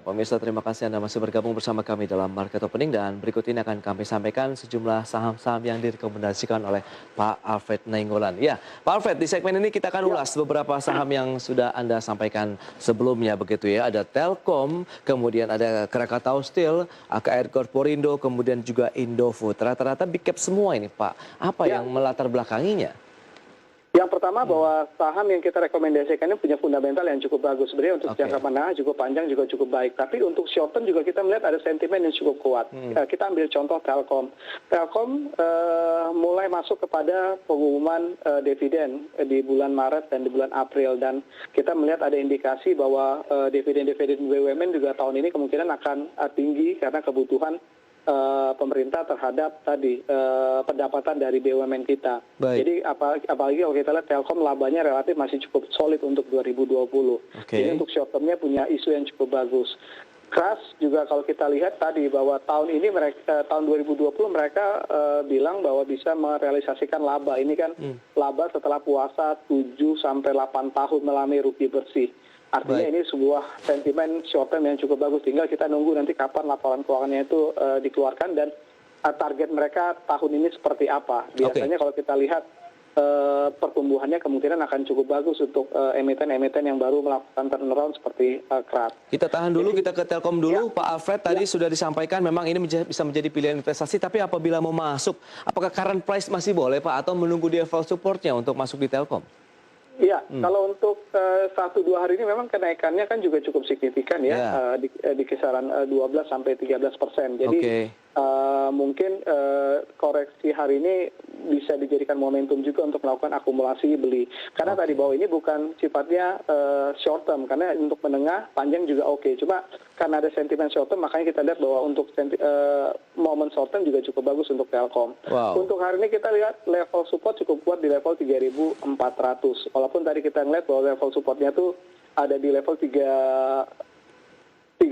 Pemirsa terima kasih Anda masih bergabung bersama kami dalam Market Opening dan berikut ini akan kami sampaikan sejumlah saham-saham yang direkomendasikan oleh Pak Alfred Nainggolan. Ya, Pak Alfred, di segmen ini kita akan Ya, ulas beberapa saham yang sudah Anda sampaikan sebelumnya begitu ya. Ada Telkom, kemudian ada Krakatau Steel, AKR Corporindo, kemudian juga Indofood. Rata-rata big cap semua ini Pak. Apa ya. yang melatar belakanginya? Yang pertama bahwa saham yang kita rekomendasikan ini punya fundamental yang cukup bagus. Sebenarnya untuk Oke. jangka menengah cukup panjang juga cukup baik. Tapi untuk short term juga kita melihat ada sentimen yang cukup kuat. Kita ambil contoh Telkom. Telkom mulai masuk kepada pengumuman dividen di bulan Maret dan di bulan April. Dan kita melihat ada indikasi bahwa dividen-dividen BUMN juga tahun ini kemungkinan akan tinggi karena kebutuhan pemerintah terhadap tadi pendapatan dari BUMN kita. Baik. Jadi apalagi kalau kita lihat Telkom labanya relatif masih cukup solid untuk 2020. Oke. Jadi untuk short termnya punya isu yang cukup bagus. Kras juga kalau kita lihat tadi bahwa tahun ini tahun 2020 mereka bilang bahwa bisa merealisasikan laba. Ini kan laba setelah puasa 7 sampai 8 tahun melami rugi bersih. Artinya Baik. ini sebuah sentimen short term yang cukup bagus. Tinggal kita nunggu nanti kapan laporan keuangannya itu dikeluarkan dan target mereka tahun ini seperti apa. Biasanya kalau kita lihat pertumbuhannya kemungkinan akan cukup bagus untuk emiten-emiten yang baru melakukan turnaround seperti Krat. Kita tahan dulu, kita ke Telkom dulu. Ya. Pak Alfred tadi sudah disampaikan memang ini bisa menjadi pilihan investasi, tapi apabila mau masuk, apakah current price masih boleh Pak atau menunggu di level supportnya untuk masuk di Telkom? Iya, kalau untuk 1-2 hari ini memang kenaikannya kan juga cukup signifikan ya, di kisaran 12 sampai 13%. Jadi mungkin koreksi hari ini bisa dijadikan momentum juga untuk melakukan akumulasi beli. Karena tadi bahwa ini bukan sifatnya short term, karena untuk menengah panjang juga oke. Cuma karena ada sentimen short term, makanya kita lihat bahwa untuk momen short term juga cukup bagus untuk Telkom. Wow. Untuk hari ini kita lihat level support cukup kuat di level 3.400. Walaupun tadi kita ngeliat bahwa level supportnya tuh ada di level 3.370.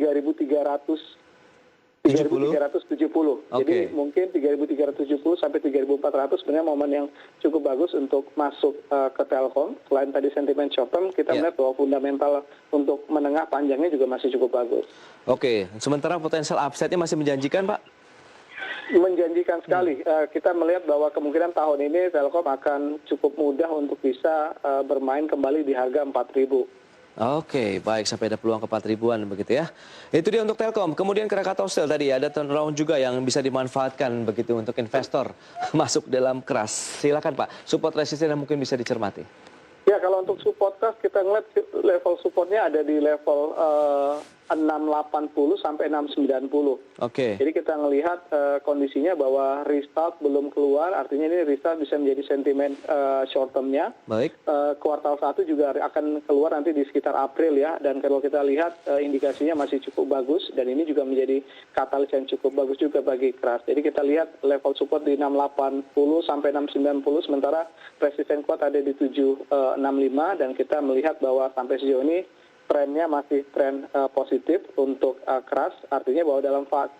Jadi mungkin 3.370 sampai 3.400 sebenarnya momen yang cukup bagus untuk masuk ke Telkom. Selain tadi sentimen short term, kita melihat bahwa fundamental untuk menengah panjangnya juga masih cukup bagus. Oke, sementara potensial upside-nya masih menjanjikan Pak? Menjanjikan sekali. Kita melihat bahwa kemungkinan tahun ini Telkom akan cukup mudah untuk bisa bermain kembali di harga 4.000. Oke, baik, sampai ada peluang ke 4.000-an begitu ya. Itu dia untuk Telkom. Kemudian Krakatau Steel tadi ada turnaround juga yang bisa dimanfaatkan begitu untuk investor masuk dalam Kras. Silakan Pak, support resisten yang mungkin bisa dicermati. Ya, kalau untuk support Kras kita ngeliat level supportnya ada di level 680 sampai 690. Oke. Jadi kita melihat kondisinya bahwa restart belum keluar, artinya ini restart bisa menjadi sentimen short termnya. Baik. Kuartal 1 juga akan keluar nanti di sekitar April ya, dan kalau kita lihat indikasinya masih cukup bagus dan ini juga menjadi katalis yang cukup bagus juga bagi Kras. Jadi kita lihat level support di 680 sampai 690, sementara resisten kuat ada di 765 dan kita melihat bahwa sampai sejauh ini trennya masih tren positif untuk Kras, artinya bahwa dalam fase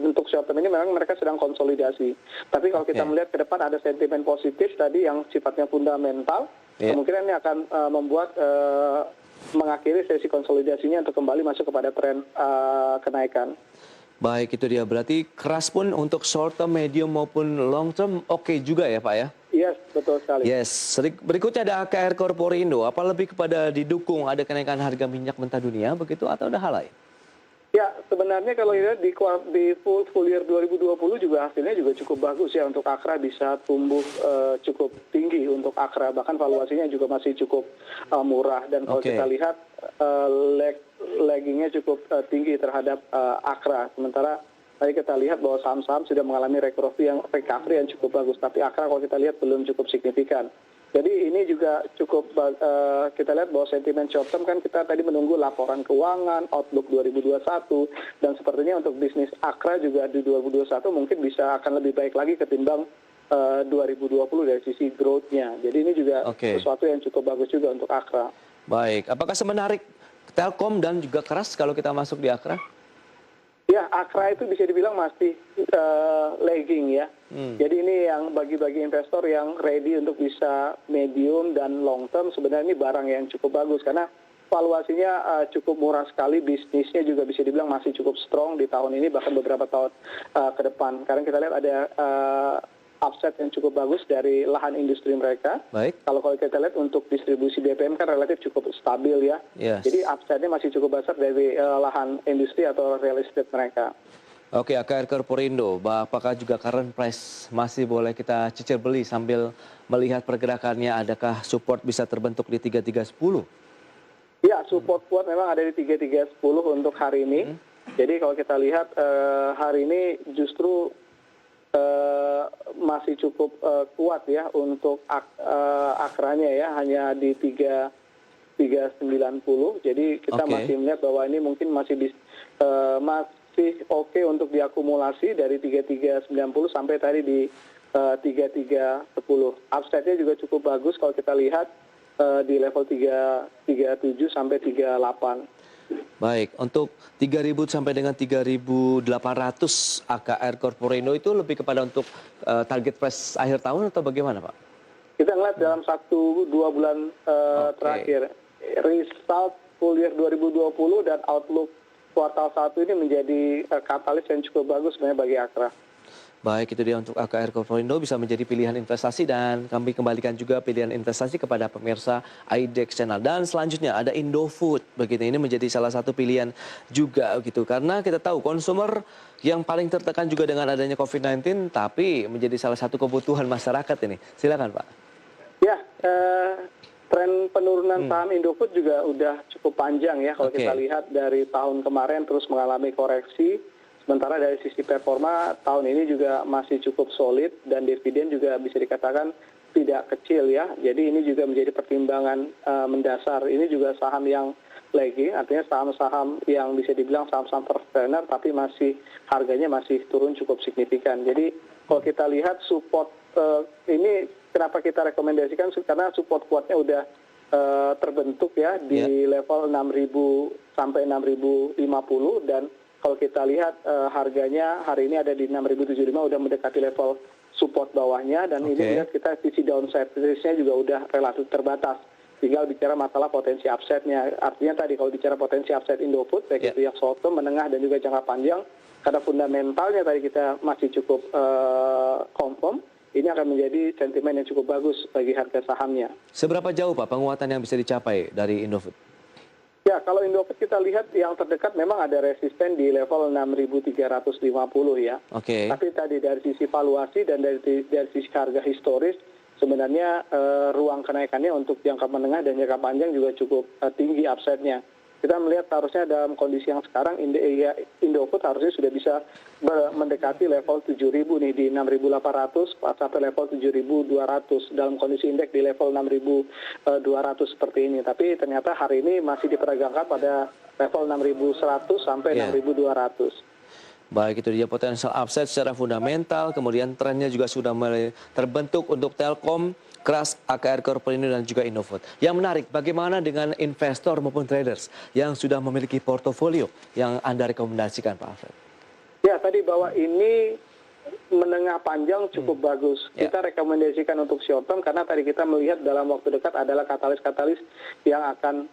untuk short term ini memang mereka sedang konsolidasi. Tapi kalau kita melihat ke depan ada sentimen positif tadi yang sifatnya fundamental, kemungkinan ini akan membuat mengakhiri sesi konsolidasinya untuk kembali masuk kepada tren kenaikan. Baik, itu dia. Berarti Kras pun untuk short term, medium maupun long term oke juga ya Pak ya? Yes, betul sekali. Yes, berikutnya ada AKR Corporindo. Apa lebih kepada didukung ada kenaikan harga minyak mentah dunia begitu atau ada hal lain? Ya, sebenarnya kalau lihat di full year 2020 juga hasilnya juga cukup bagus ya untuk Akra, bisa tumbuh cukup tinggi untuk Akra, bahkan valuasinya juga masih cukup murah, dan kalau kita lihat laggingnya cukup tinggi terhadap Akra. Sementara tadi kita lihat bahwa saham-saham sudah mengalami recovery yang cukup bagus, tapi Akra kalau kita lihat belum cukup signifikan. Jadi ini juga cukup kita lihat bahwa sentimen short term kan kita tadi menunggu laporan keuangan, outlook 2021, dan sepertinya untuk bisnis Akra juga di 2021 mungkin bisa akan lebih baik lagi ketimbang 2020 dari sisi growth-nya. Jadi ini juga sesuatu yang cukup bagus juga untuk Akra. Baik, apakah semenarik Telkom dan juga Kras kalau kita masuk di Akra? Ya, Akra itu bisa dibilang masih lagging ya. Jadi ini yang bagi investor yang ready untuk bisa medium dan long term, sebenarnya ini barang yang cukup bagus karena valuasinya cukup murah sekali, bisnisnya juga bisa dibilang masih cukup strong di tahun ini bahkan beberapa tahun ke depan. Karena kita lihat ada upside yang cukup bagus dari lahan industri mereka. Baik. Kalau kita lihat untuk distribusi BPM kan relatif cukup stabil ya. Yes. Jadi upside-nya masih cukup besar dari lahan industri atau real estate mereka. Oke, AKR Korporindo, apakah juga current price masih boleh kita cicil beli sambil melihat pergerakannya, adakah support bisa terbentuk di 3310? Ya, support kuat memang ada di 3310 untuk hari ini. Jadi kalau kita lihat hari ini justru masih cukup kuat ya untuk akranya ya, hanya di 390. Jadi kita masih melihat bahwa ini mungkin masih oke untuk diakumulasi dari 3390 sampai tadi di 3310. Upside-nya juga cukup bagus kalau kita lihat di level 337 sampai 38. Baik, untuk 3.000 sampai dengan 3.800 AKR Korporindo itu lebih kepada untuk target price akhir tahun atau bagaimana, Pak? Kita ngeliat dalam 1-2 bulan terakhir, result full year 2020 dan outlook kuartal 1 ini menjadi katalis yang cukup bagus sebenarnya bagi Akra. Baik, itu dia untuk AKR Korporindo bisa menjadi pilihan investasi dan kami kembalikan juga pilihan investasi kepada pemirsa IDEX Channel. Dan selanjutnya ada Indofood, begitu ini menjadi salah satu pilihan juga gitu. Karena kita tahu konsumer yang paling tertekan juga dengan adanya COVID-19, tapi menjadi salah satu kebutuhan masyarakat ini. Silakan, Pak. Ya, tren penurunan saham Indofood juga udah cukup panjang ya kalau kita lihat dari tahun kemarin terus mengalami koreksi. Sementara dari sisi performa tahun ini juga masih cukup solid dan dividen juga bisa dikatakan tidak kecil ya. Jadi ini juga menjadi pertimbangan mendasar. Ini juga saham yang lagging, artinya saham-saham yang bisa dibilang saham-saham performer tapi masih harganya masih turun cukup signifikan. Jadi kalau kita lihat support ini kenapa kita rekomendasikan karena support kuatnya udah terbentuk ya di level 6.000 sampai 6.050 dan kalau kita lihat harganya hari ini ada di 6.075 udah mendekati level support bawahnya dan ini lihat kita sisi downside risk-nya juga udah relatif terbatas. Tinggal bicara masalah potensi upside-nya. Artinya tadi kalau bicara potensi upside Indofood baik itu yang short term, menengah dan juga jangka panjang karena fundamentalnya tadi kita masih cukup confirm, ini akan menjadi sentimen yang cukup bagus bagi harga sahamnya. Seberapa jauh Pak penguatan yang bisa dicapai dari Indofood? Ya, kalau Indofood kita lihat yang terdekat memang ada resisten di level 6.350 ya. Tapi tadi dari sisi valuasi dan dari sisi harga historis, sebenarnya ruang kenaikannya untuk jangka menengah dan jangka panjang juga cukup tinggi upside-nya. Kita melihat harusnya dalam kondisi yang sekarang Indofood harusnya sudah bisa mendekati level 7.000 nih di 6.800 sampai level 7.200 dalam kondisi indeks di level 6.200 seperti ini. Tapi ternyata hari ini masih diperagangkan pada level 6.100 sampai 6.200. Baik, itu dia potensial upside secara fundamental, kemudian trennya juga sudah mulai terbentuk untuk Telkom, Kras, AKR Korporindo dan juga Indofood. Yang menarik, bagaimana dengan investor maupun traders yang sudah memiliki portofolio yang Anda rekomendasikan, Pak Alfred? Ya, tadi bahwa ini menengah panjang cukup bagus. Kita rekomendasikan untuk short term karena tadi kita melihat dalam waktu dekat adalah katalis-katalis yang akan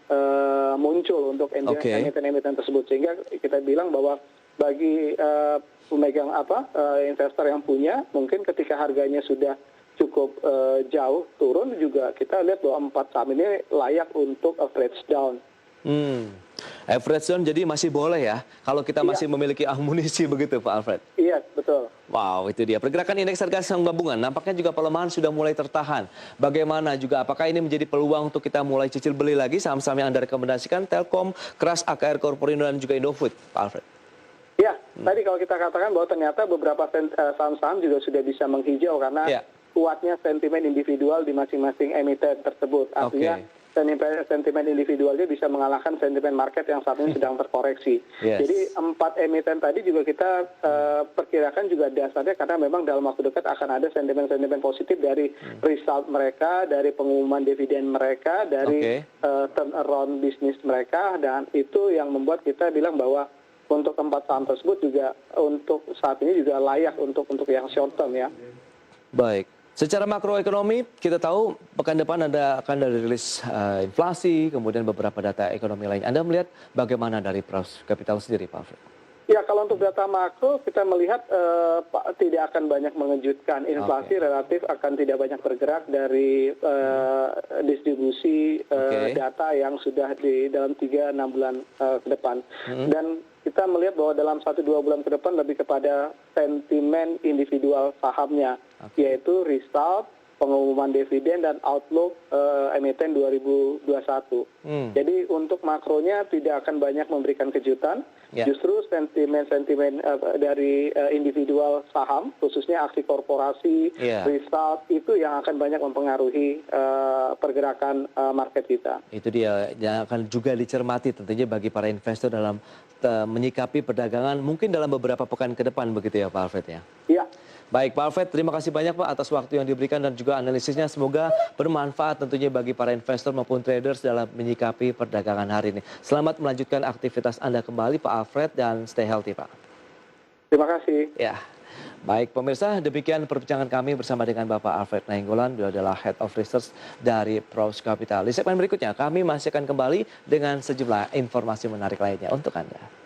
muncul untuk emiten-emiten tersebut. Sehingga kita bilang bahwa bagi pemegang investor yang punya, mungkin ketika harganya sudah cukup jauh turun juga kita lihat bahwa 4 saham ini layak untuk average down. Average down jadi masih boleh ya kalau kita masih memiliki amunisi begitu Pak Alfred? Iya, betul. Wow, itu dia. Pergerakan indeks harga saham gabungan nampaknya juga pelemahan sudah mulai tertahan. Bagaimana juga, apakah ini menjadi peluang untuk kita mulai cicil beli lagi saham-saham yang Anda rekomendasikan, Telkom, Kras, AKR Korporindo dan juga Indofood, Pak Alfred? Ya, tadi kalau kita katakan bahwa ternyata beberapa saham-saham juga sudah bisa menghijau karena kuatnya sentimen individual di masing-masing emiten tersebut. Artinya sentimen individualnya bisa mengalahkan sentimen market yang saat ini sedang terkoreksi. Jadi 4 emiten tadi juga kita perkirakan juga dasarnya karena memang dalam waktu dekat akan ada sentimen-sentimen positif dari result mereka, dari pengumuman dividen mereka, dari turnaround bisnis mereka, dan itu yang membuat kita bilang bahwa untuk 4 saham tersebut juga untuk saat ini juga layak untuk yang short term ya. Baik. Secara makroekonomi, kita tahu pekan depan akan ada rilis inflasi, kemudian beberapa data ekonomi lain. Anda melihat bagaimana dari Praus Capital sendiri, Pak Alfred? Ya, kalau untuk data makro kita melihat tidak akan banyak mengejutkan. Inflasi relatif akan tidak banyak bergerak dari distribusi data yang sudah di dalam 3-6 bulan ke depan. Dan kita melihat bahwa dalam 1-2 bulan ke depan lebih kepada sentimen individual sahamnya, yaitu result, pengumuman dividen dan outlook emiten 2021. Jadi untuk makronya tidak akan banyak memberikan kejutan. Justru sentimen-sentimen dari individual saham, khususnya aksi korporasi, result, itu yang akan banyak mempengaruhi pergerakan market kita. Itu dia yang akan juga dicermati tentunya bagi para investor dalam menyikapi perdagangan mungkin dalam beberapa pekan ke depan begitu ya Pak Alfred ya? Iya. Baik Pak Alfred, terima kasih banyak Pak atas waktu yang diberikan dan juga analisisnya. Semoga bermanfaat tentunya bagi para investor maupun traders dalam menyikapi perdagangan hari ini. Selamat melanjutkan aktivitas Anda kembali Pak Alfred dan stay healthy Pak. Terima kasih. Ya, baik pemirsa, demikian perbincangan kami bersama dengan Bapak Alfred Nainggolan. Beliau adalah Head of Research dari Praus Capital. Di segmen berikutnya kami masih akan kembali dengan sejumlah informasi menarik lainnya untuk Anda.